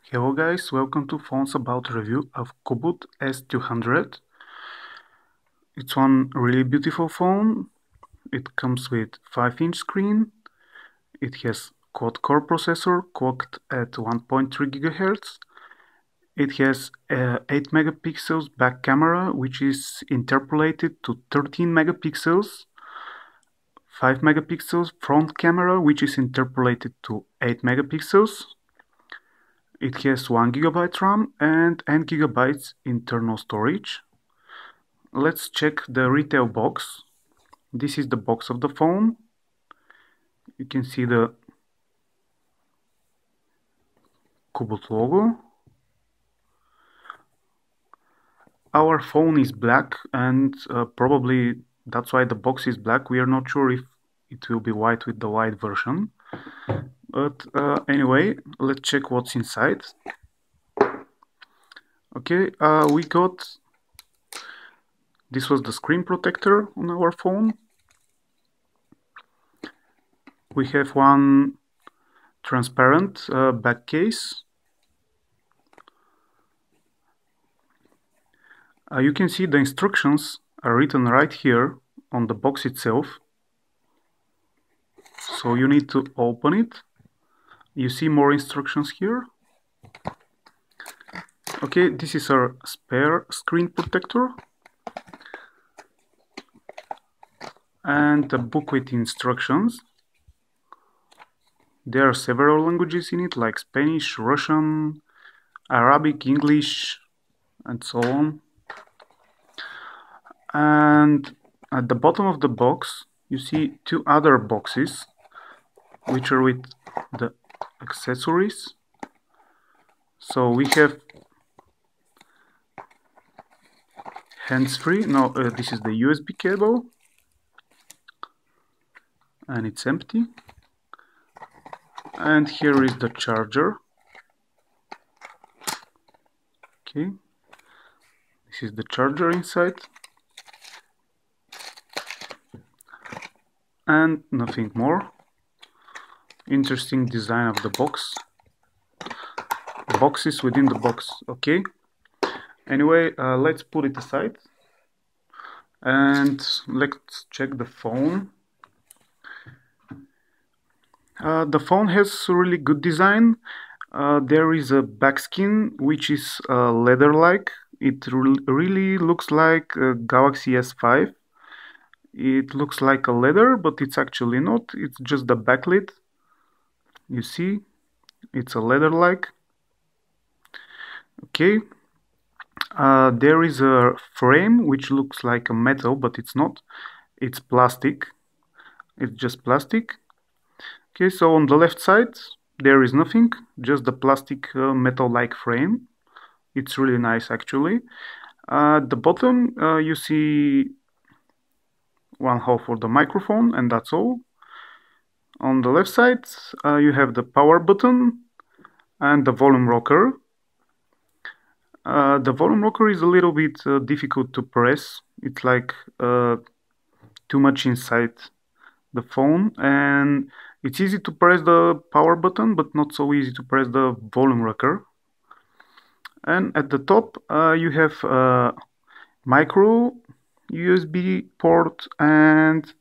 Hello guys, welcome to Phones About review of Cubot S200. It's one really beautiful phone. It comes with 5-inch screen. It has quad-core processor clocked at 1.3 GHz. It has a 8 megapixels back camera, which is interpolated to 13 megapixels. 5 megapixels front camera, which is interpolated to 8 megapixels. It has 1 GB RAM and 10 GB internal storage. Let's check the retail box. This is the box of the phone. You can see the Cubot logo. Our phone is black and probably that's why the box is black. We are not sure if it will be white with the white version. But anyway, let's check what's inside. Okay, we got... This was the screen protector on our phone. We have one transparent back case. You can see the instructions are written right here on the box itself. So you need to open it. You see more instructions here. Okay, this is our spare screen protector. And a book with instructions. There are several languages in it, like Spanish, Russian, Arabic, English, and so on. And at the bottom of the box, you see two other boxes, which are with the accessories. So we have hands-free. No, this is the USB cable. And it's empty. And here is the charger. Okay, this is the charger inside. And nothing more. Interesting design of the box. Boxes within the box. Okay. Anyway, let's put it aside. And let's check the phone. The phone has really good design. There is a back skin which is leather-like. It really looks like a Galaxy S5. It looks like a leather, but it's actually not. It's just the backlit. You see, it's a leather-like. Okay. There is a frame which looks like a metal, but it's not. It's plastic. It's just plastic. Okay, so on the left side there is nothing, just the plastic metal-like frame. It's really nice actually. At the bottom you see one hole for the microphone, and that's all. On the left side you have the power button and the volume rocker. The volume rocker is a little bit difficult to press. It's like too much inside the phone, and it's easy to press the power button, but not so easy to press the volume rocker. And at the top you have a micro USB port and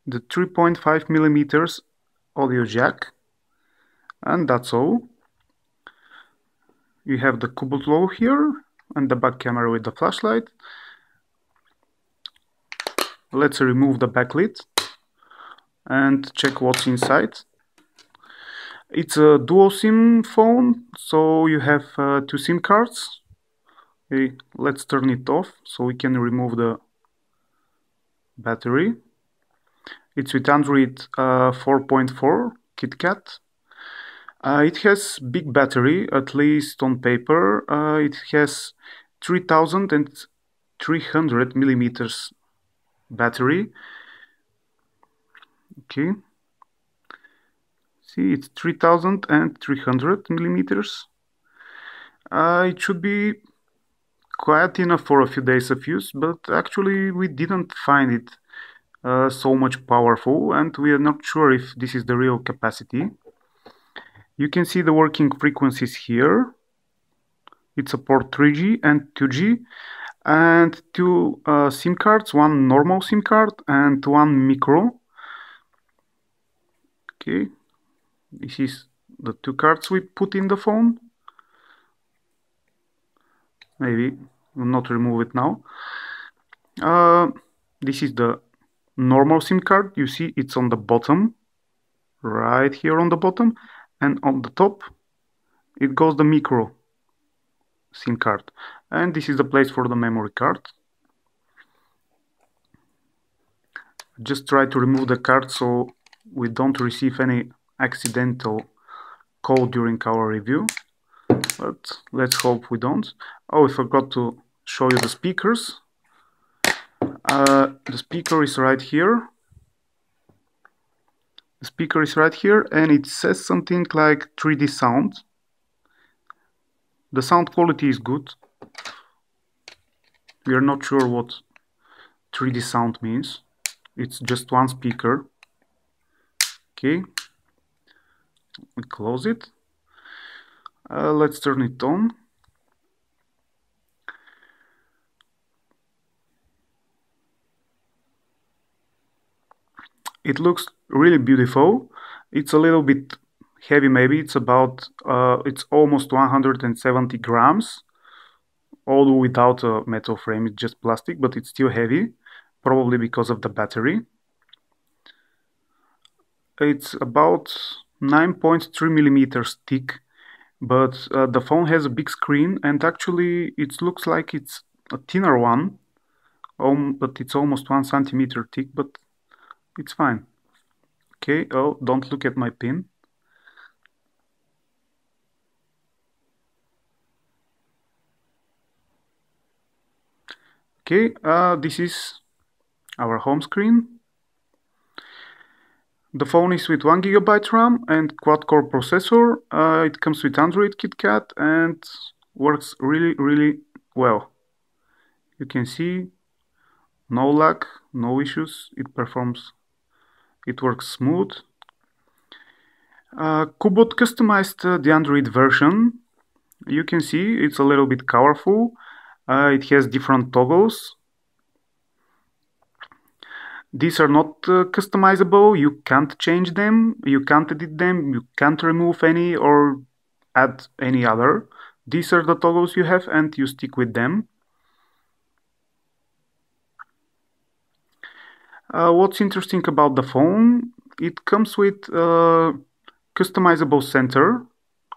the 3.5 millimeters audio jack, and that's all. You have the Cubot logo here and the back camera with the flashlight. Let's remove the backlit and check what's inside. It's a dual SIM phone, so you have 2 SIM cards. Okay, let's turn it off so we can remove the battery. It's with Android 4.4 KitKat. It has big battery, at least on paper. It has 3300 millimeters battery. Okay, see, it's 3300 millimeters. It should be quite enough for a few days of use, but actually we didn't find it so much powerful, and we are not sure if this is the real capacity. You can see the working frequencies here. It supports 3G and 2G, and two SIM cards, one normal SIM card and one micro. Okay, this is the two cards we put in the phone. Maybe we'll not remove it now. This is the normal SIM card. You see it's on the bottom, right here on the bottom, and on the top it goes the micro SIM card, and this is the place for the memory card. Just try to remove the card so we don't receive any accidental code during our review, but let's hope we don't. Oh, I forgot to show you the speakers. The speaker is right here. The speaker is right here, and it says something like 3D sound. The sound quality is good. We are not sure what 3D sound means. It's just one speaker. Okay, we close it. Let's turn it on. It looks really beautiful. It's a little bit heavy, maybe. It's about, it's almost 170 grams. Although without a metal frame, it's just plastic, but it's still heavy, probably because of the battery. It's about 9.3 millimeters thick, but the phone has a big screen, and actually it looks like it's a thinner one, but it's almost 1 centimeter thick, but it's fine. Okay, oh, don't look at my pin. Okay, this is our home screen. The phone is with 1 GB RAM and quad-core processor. It comes with Android KitKat and works really well. You can see no lag, no issues. It works smooth. Cubot customized the Android version. You can see it's a little bit colorful. It has different toggles. These are not customizable. You can't change them, you can't edit them, you can't remove any or add any other. These are the toggles you have, and you stick with them. What's interesting about the phone, it comes with a customizable center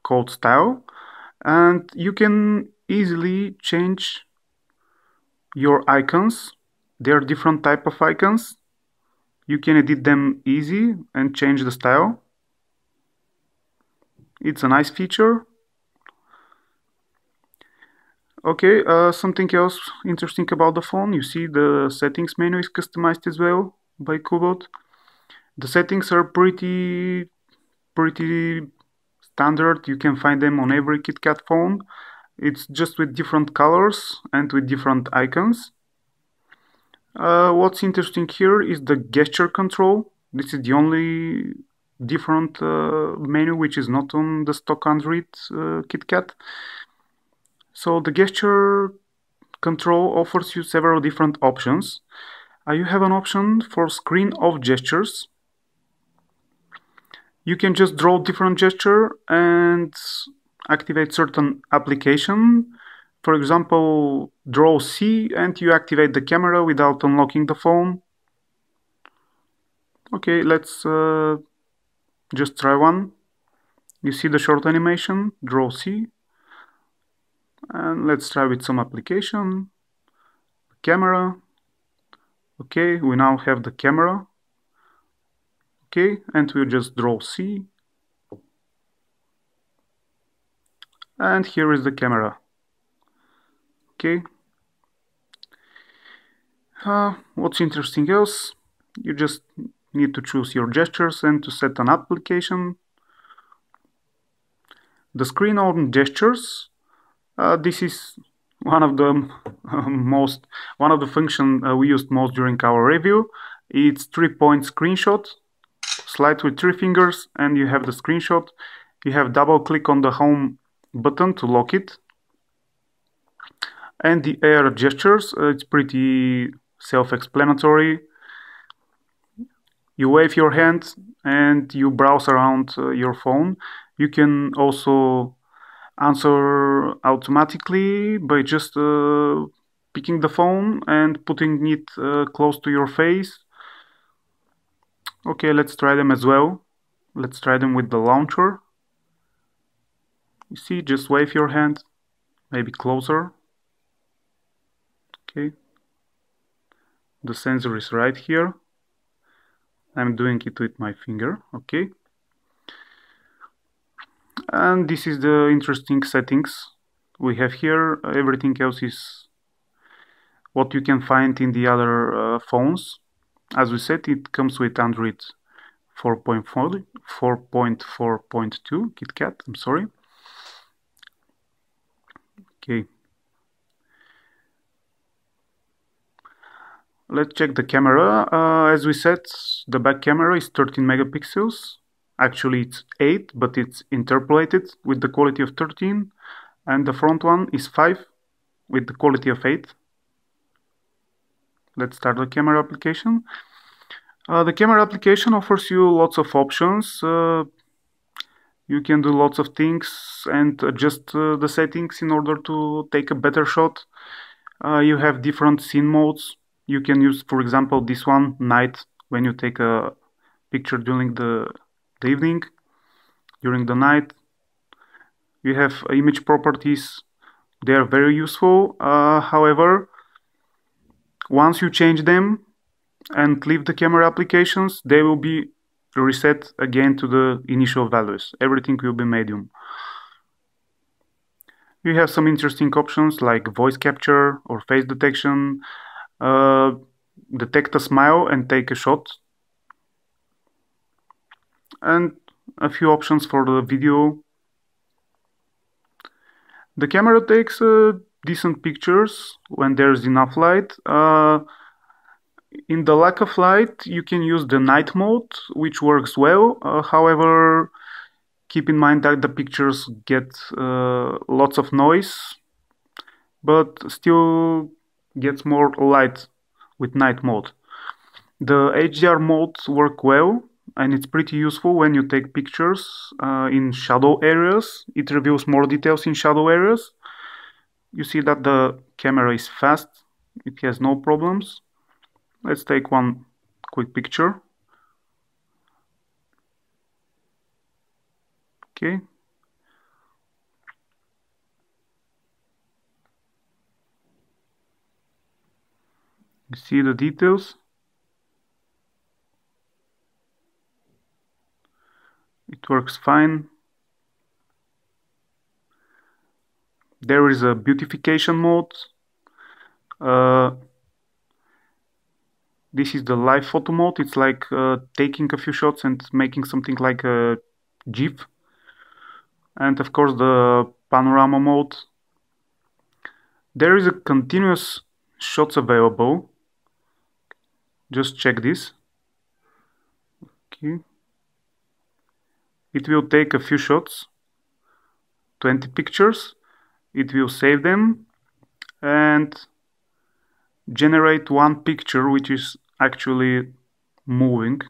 called Style, and you can easily change your icons. There are different type of icons. You can edit them easy and change the style. It's a nice feature. Okay, something else interesting about the phone. You see the settings menu is customized as well by Cubot. The settings are pretty standard. You can find them on every KitKat phone. It's just with different colors and with different icons. What's interesting here is the gesture control. This is the only different menu which is not on the stock Android KitKat. So the gesture control offers you several different options. You have an option for screen off gestures. You can just draw different gesture and activate certain application. For example, draw C and you activate the camera without unlocking the phone. Okay, let's just try one. You see the short animation, draw C. And let's try with some application. Camera. Okay, we now have the camera. Okay, and we'll just draw C. And here is the camera. Okay. What's interesting else? You just need to choose your gestures and to set an application. The screen on gestures. This is one of the one of the functions we used most during our review. It's 3-point screenshot. Slide with 3 fingers and you have the screenshot. You have double click on the home button to lock it. And the air gestures, it's pretty self-explanatory. You wave your hand and you browse around your phone. You can also answer automatically by just picking the phone and putting it close to your face. Okay, let's try them as well. Let's try them with the launcher. You see, just wave your hand, maybe closer. Okay, the sensor is right here. I'm doing it with my finger. Okay, and this is the interesting settings we have here. Everything else is what you can find in the other phones. As we said, it comes with Android 4.4, 4.4.2 KitKat, I'm sorry. Okay. Let's check the camera. As we said, the back camera is 13 megapixels. Actually, it's 8, but it's interpolated with the quality of 13. And the front one is 5 with the quality of 8. Let's start the camera application. The camera application offers you lots of options. You can do lots of things and adjust the settings in order to take a better shot. You have different scene modes. You can use, for example, this one, night, when you take a picture during the evening, during the night. You have image properties. They are very useful. However, once you change them and leave the camera applications, they will be reset again to the initial values. Everything will be medium. You have some interesting options like voice capture or face detection, detect a smile and take a shot, and a few options for the video. The camera takes decent pictures when there's enough light. In the lack of light, you can use the night mode, which works well. However, keep in mind that the pictures get lots of noise, but still gets more light with night mode. The HDR modes work well, and it's pretty useful when you take pictures in shadow areas. It reveals more details in shadow areas. You see that the camera is fast, it has no problems. Let's take one quick picture. Okay. You see the details. It works fine. There is a beautification mode. This is the live photo mode. It's like taking a few shots and making something like a GIF. And of course the panorama mode. There is a continuous shots available. Just check this. Okay. It will take a few shots, 20 pictures. It will save them and generate one picture which is actually moving.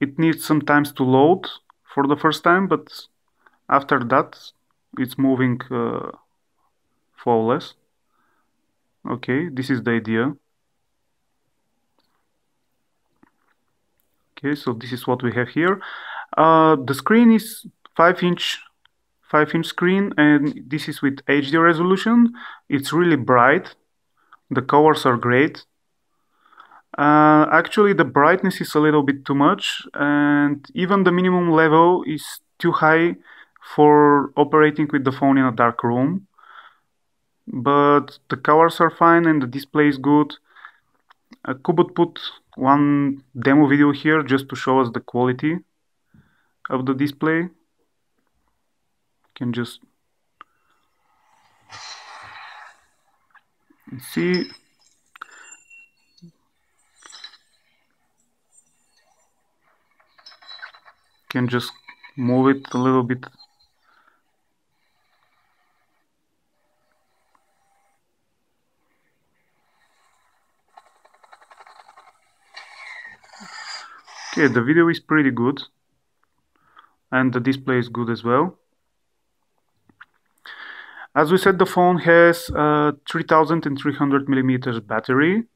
It needs some time to load for the first time, but after that it's moving flawless. Okay, this is the idea. Okay, so this is what we have here. The screen is 5-inch screen, and this is with HD resolution. It's really bright. The colors are great. Actually, the brightness is a little bit too much, and even the minimum level is too high for operating with the phone in a dark room. But the colors are fine and the display is good. Cubot put one demo video here just to show us the quality of the display. You can just see. Can just move it a little bit. Okay, the video is pretty good, and the display is good as well. As we said, the phone has a 3300 millimeters battery,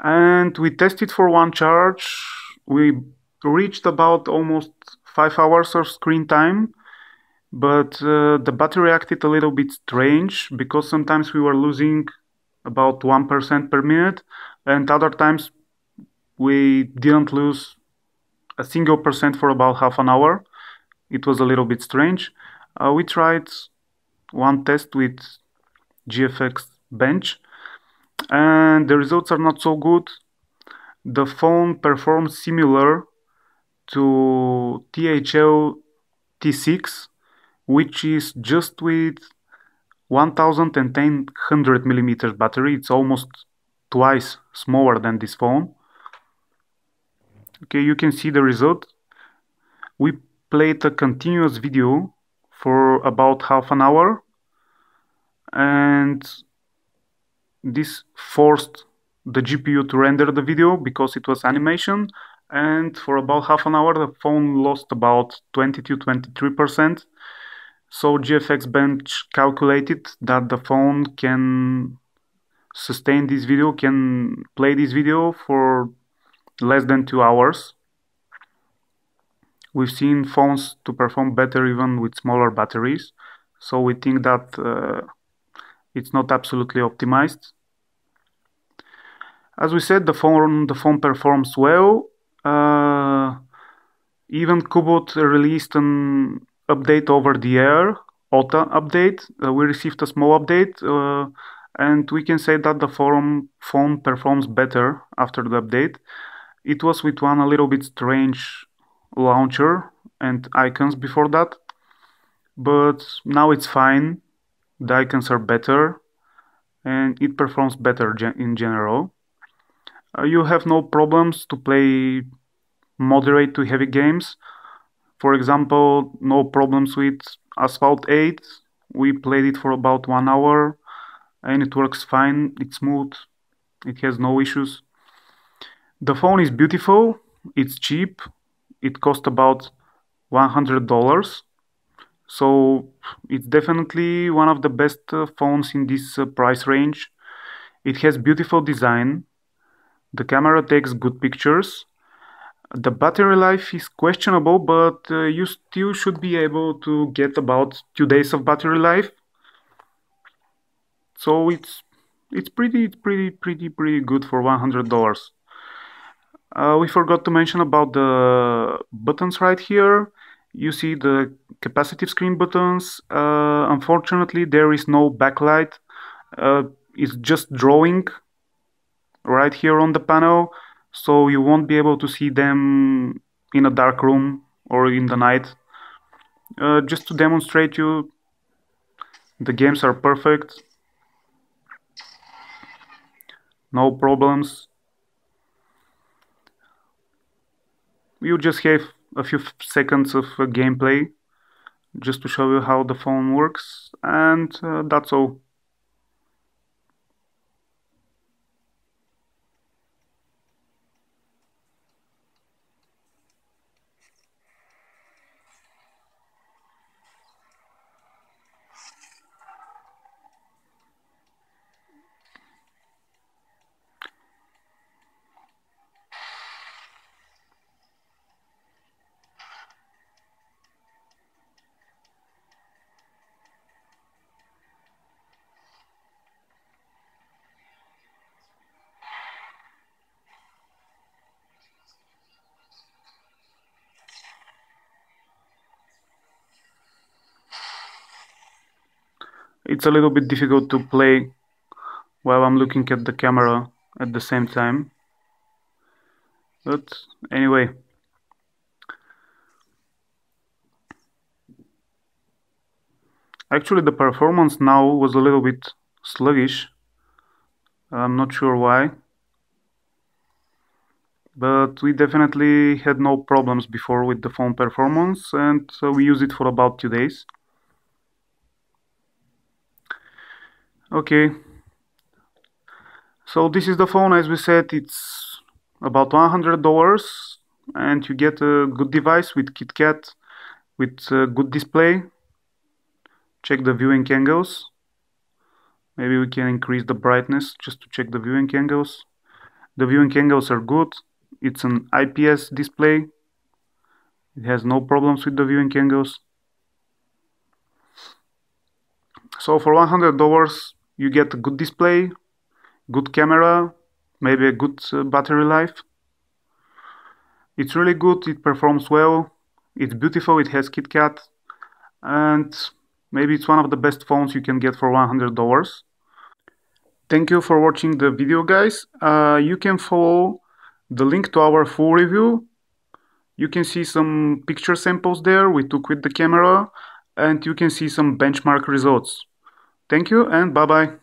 and we tested for one charge. We reached about almost 5 hours of screen time, but the battery acted a little bit strange because sometimes we were losing about 1% per minute, and other times we didn't lose a single percent for about half an hour. It was a little bit strange. We tried one test with GFX Bench, and the results are not so good. The phone performs similar to THL T6, which is just with 1100 millimeters battery. It's almost twice smaller than this phone. Okay, you can see the result. We played a continuous video for about half an hour, and this forced the GPU to render the video because it was animation, and for about half an hour the phone lost about 20–23%. So GFX Bench calculated that the phone can sustain this video, can play this video for less than 2 hours. We've seen phones to perform better even with smaller batteries, so we think that it's not absolutely optimized. As we said, the phone performs well. Even Cubot released an update over the air, OTA update. We received a small update, and we can say that the phone performs better after the update. It was with one a little bit strange launcher and icons before that, but now it's fine. The icons are better and it performs better in general. You have no problems to play moderate to heavy games. For example, no problems with Asphalt 8. We played it for about 1 hour and it works fine. It's smooth. It has no issues. The phone is beautiful. It's cheap. It cost about $100. So it's definitely one of the best phones in this price range. It has beautiful design. The camera takes good pictures. The battery life is questionable, but you still should be able to get about 2 days of battery life. So it's pretty good for $100. We forgot to mention about the buttons right here. You see the capacitive screen buttons. Unfortunately, there is no backlight. It's just drawing right here on the panel, so you won't be able to see them in a dark room or in the night. Just to demonstrate you, the games are perfect. No problems. You just have a few seconds of gameplay just to show you how the phone works, and that's all. It's a little bit difficult to play while I'm looking at the camera at the same time. But anyway. Actually, the performance now was a little bit sluggish. I'm not sure why. but we definitely had no problems before with the phone performance, and we used it for about 2 days. Okay, so this is the phone. As we said, it's about $100, and you get a good device with KitKat, with a good display. Check the viewing angles. Maybe we can increase the brightness just to check the viewing angles. The viewing angles are good. It's an IPS display. It has no problems with the viewing angles. So for $100 you get a good display, good camera, maybe a good battery life. It's really good, it performs well, it's beautiful, it has KitKat, and maybe it's one of the best phones you can get for $100. Thank you for watching the video, guys. You can follow the link to our full review. You can see some picture samples there we took with the camera, and you can see some benchmark results. Thank you and bye bye.